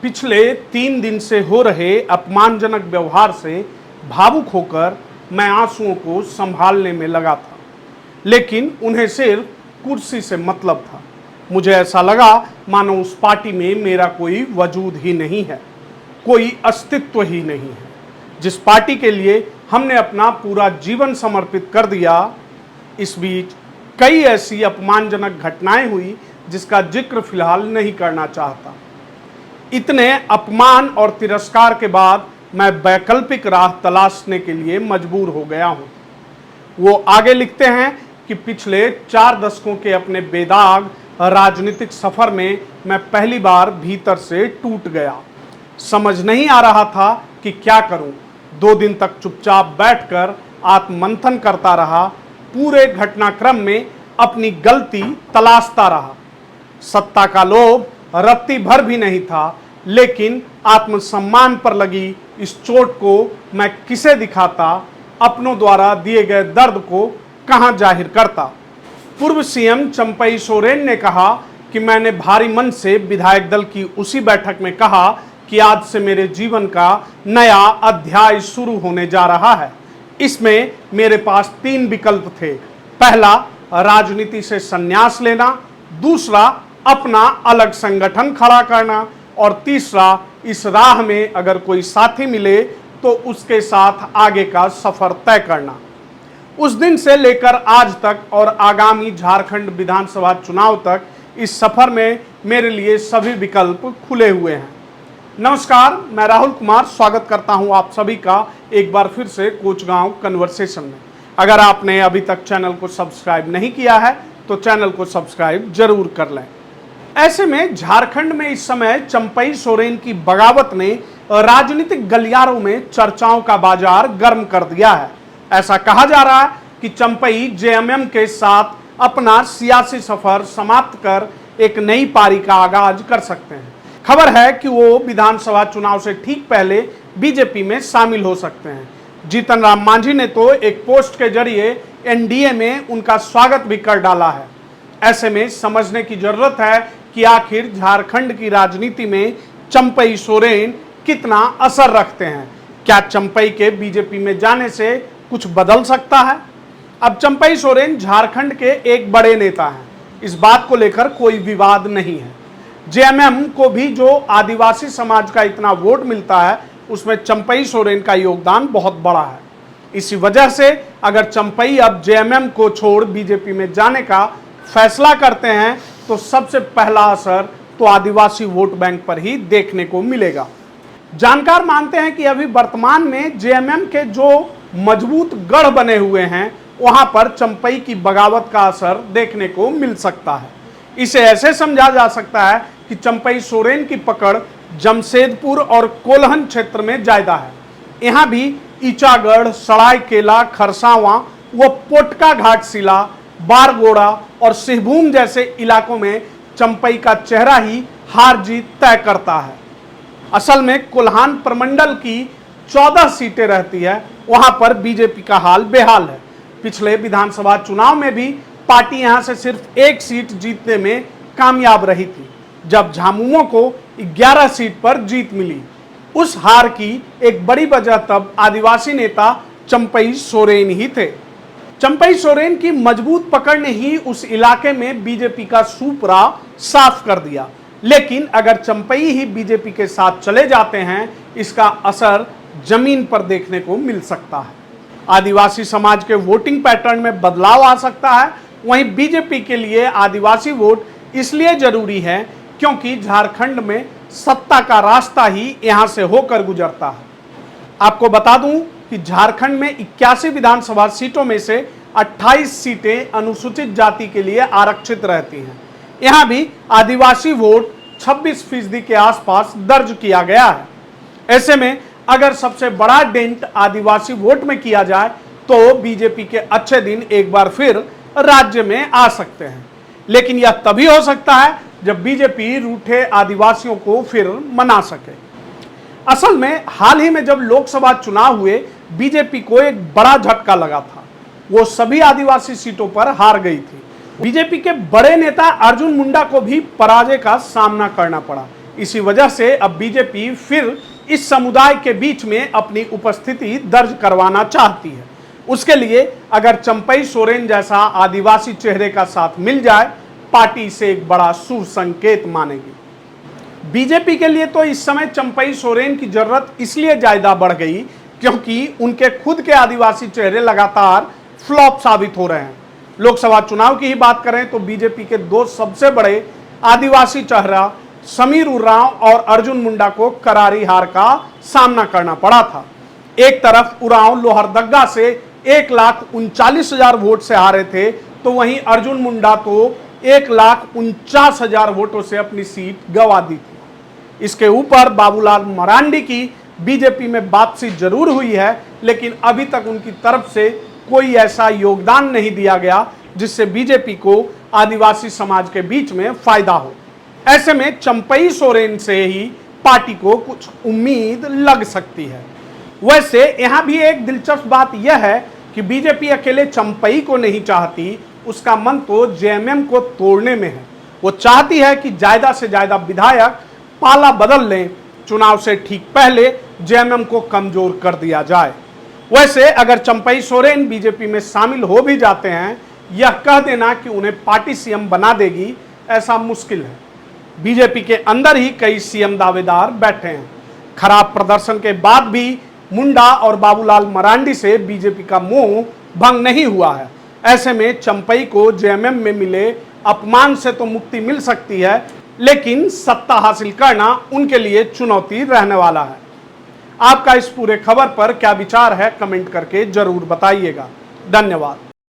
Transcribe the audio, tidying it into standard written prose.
पिछले 3 दिन से हो रहे अपमानजनक व्यवहार से भावुक होकर मैं आंसुओं को संभालने में लगा था, लेकिन उन्हें सिर्फ कुर्सी से मतलब था। मुझे ऐसा लगा मानो उस पार्टी में मेरा कोई वजूद ही नहीं है, कोई अस्तित्व ही नहीं है। जिस पार्टी के लिए हमने अपना पूरा जीवन समर्पित कर दिया, इस बीच कई ऐसी अपमानजनक घटनाएं हुई जिसका जिक्र फिलहाल नहीं करना चाहता। इतने अपमान और तिरस्कार के बाद मैं वैकल्पिक राह तलाशने के लिए मजबूर हो गया हूं। वो आगे लिखते हैं कि पिछले 4 दशकों के अपने बेदाग राजनीतिक सफर में मैं पहली बार भीतर से टूट गया। समझ नहीं आ रहा था कि क्या करूं। 2 दिन तक चुपचाप बैठकर आत्ममंथन करता रहा, पूरे घटनाक्रम में अपनी गलती तलाशता रहा। सत्ता का लोभ रत्ती भर भी नहीं था, लेकिन आत्मसम्मान पर लगी इस चोट को मैं किसे दिखाता, अपनों द्वारा दिए गए दर्द को कहां जाहिर करता। पूर्व सीएम चंपई सोरेन ने कहा कि मैंने भारी मन से विधायक दल की उसी बैठक में कहा कि आज से मेरे जीवन का नया अध्याय शुरू होने जा रहा है। इसमें मेरे पास 3 विकल्प थे। पहला, राजनीति से संन्यास लेना, दूसरा, अपना अलग संगठन खड़ा करना, और तीसरा, इस राह में अगर कोई साथी मिले तो उसके साथ आगे का सफर तय करना। उस दिन से लेकर आज तक और आगामी झारखंड विधानसभा चुनाव तक इस सफर में मेरे लिए सभी विकल्प खुले हुए हैं। नमस्कार, मैं राहुल कुमार स्वागत करता हूं आप सभी का एक बार फिर से कोचगांव कन्वर्सेशन में। अगर आपने अभी तक चैनल को सब्सक्राइब नहीं किया है तो चैनल को सब्सक्राइब जरूर कर लें। ऐसे में झारखंड में इस समय चंपई सोरेन की बगावत ने राजनीतिक गलियारों में चर्चाओं का बाजार गर्म कर दिया है। ऐसा कहा जा रहा है कि चंपई जेएमएम के साथ अपना सियासी सफर समाप्त कर एक नई पारी का आगाज कर सकते हैं। खबर है कि वो विधानसभा चुनाव से ठीक पहले बीजेपी में शामिल हो सकते हैं। जीतन राम मांझी ने तो एक पोस्ट के जरिए एनडीए में उनका स्वागत भी कर डाला है। ऐसे में समझने की जरूरत है कि आखिर झारखंड की राजनीति में चंपई सोरेन कितना असर रखते हैं। क्या चंपई के बीजेपी में जाने से कुछ बदल सकता है? अब चंपई सोरेन झारखंड के एक बड़े नेता हैं, इस बात को लेकर कोई विवाद नहीं है। जेएमएम को भी जो आदिवासी समाज का इतना वोट मिलता है, उसमें चंपई सोरेन का योगदान बहुत बड़ा है। इसी वजह से अगर चंपई अब जेएमएम को छोड़ बीजेपी में जाने का फैसला करते हैं तो सबसे पहला असर तो आदिवासी वोट बैंक पर ही देखने को मिलेगा। जानकार मानते हैं कि अभी वर्तमान में जेएमएम के जो मजबूत गढ़ बने हुए हैं, वहां पर चंपई की बगावत का असर देखने को मिल सकता है। इसे ऐसे समझा जा सकता है कि चंपई सोरेन की पकड़ जमशेदपुर और कोल्हन क्षेत्र में ज्यादा है। यहाँ भी ईचागढ़, सरायकेला, खरसावां व पोटका घाटशिला, बारगोड़ा और सिंहभूम जैसे इलाकों में चंपई का चेहरा ही हार जीत तय करता है। असल में कोल्हान प्रमंडल की 14 सीटें रहती है, वहां पर बीजेपी का हाल बेहाल है। पिछले विधानसभा चुनाव में भी पार्टी यहां से सिर्फ 1 सीट जीतने में कामयाब रही थी, जब झामुमो को 11 सीट पर जीत मिली। उस हार की एक बड़ी वजह तब आदिवासी नेता चंपई सोरेन ही थे। चंपई सोरेन की मजबूत पकड़ ने ही उस इलाके में बीजेपी का सुपरा साफ कर दिया। लेकिन अगर चंपई ही बीजेपी के साथ चले जाते हैं, इसका असर जमीन पर देखने को मिल सकता है। आदिवासी समाज के वोटिंग पैटर्न में बदलाव आ सकता है। वहीं बीजेपी के लिए आदिवासी वोट इसलिए जरूरी है क्योंकि झारखंड में सत्ता का रास्ता ही यहां से होकर गुजरता है। आपको बता दूं कि झारखंड में 81 विधानसभा सीटों में से 28 सीटें अनुसूचित जाति के लिए आरक्षित रहती हैं। यहां भी आदिवासी वोट 26% के आसपास दर्ज किया गया है। ऐसे में अगर सबसे बड़ा डेंट आदिवासी वोट में किया जाए तो बीजेपी के अच्छे दिन एक बार फिर राज्य में आ सकते हैं। लेकिन यह तभी हो सकता है जब बीजेपी रूठे आदिवासियों को फिर मना सके। असल में हाल ही में जब लोकसभा चुनाव हुए, बीजेपी को एक बड़ा झटका लगा था। वो सभी आदिवासी सीटों पर हार गई थी। बीजेपी के बड़े नेता अर्जुन मुंडा को भी पराजय का सामना करना पड़ा। इसी वजह से अब बीजेपी फिर इस समुदाय के बीच में अपनी उपस्थिति दर्ज करवाना चाहती है। उसके लिए अगर चंपई सोरेन जैसा आदिवासी चेहरे का साथ मिल जाए, पार्टी इसे एक बड़ा शुभ संकेत मानेगी। बीजेपी के लिए तो इस समय चंपई सोरेन की जरूरत इसलिए ज्यादा बढ़ गई क्योंकि उनके खुद के आदिवासी चेहरे लगातार फ्लॉप साबित हो रहे हैं। लोकसभा चुनाव की ही बात करें तो बीजेपी के दो सबसे बड़े आदिवासी चेहरा समीर उरांव और अर्जुन मुंडा को करारी हार का सामना करना पड़ा था। एक तरफ उरांव लोहरदगा से 1,39,000 वोट से हारे थे, तो वहीं अर्जुन मुंडा तो 1,49,000 वोटों से अपनी सीट गंवा दी थी। इसके ऊपर बाबूलाल मरांडी की बीजेपी में वापसी जरूर हुई है, लेकिन अभी तक उनकी तरफ से कोई ऐसा योगदान नहीं दिया गया जिससे बीजेपी को आदिवासी समाज के बीच में फायदा हो। ऐसे में चंपई सोरेन से ही पार्टी को कुछ उम्मीद लग सकती है। वैसे यहां भी एक दिलचस्प बात यह है कि बीजेपी अकेले चंपई को नहीं चाहती, उसका मन तो जेएमएम को तोड़ने में है। वो चाहती है कि ज्यादा से ज्यादा विधायक पाला बदल लें, चुनाव से ठीक पहले जेएमएम को कमजोर कर दिया जाए। वैसे अगर चंपई सोरेन बीजेपी में शामिल हो भी जाते हैं, यह कह देना कि उन्हें पार्टी सीएम बना देगी ऐसा मुश्किल है। बीजेपी के अंदर ही कई सीएम दावेदार बैठे हैं। खराब प्रदर्शन के बाद भी मुंडा और बाबूलाल मरांडी से बीजेपी का मोह भंग नहीं हुआ है। ऐसे में चंपई को जेएमएम में मिले अपमान से तो मुक्ति मिल सकती है, लेकिन सत्ता हासिल करना उनके लिए चुनौती रहने वाला है। आपका इस पूरे खबर पर क्या विचार है, कमेंट करके जरूर बताइएगा। धन्यवाद।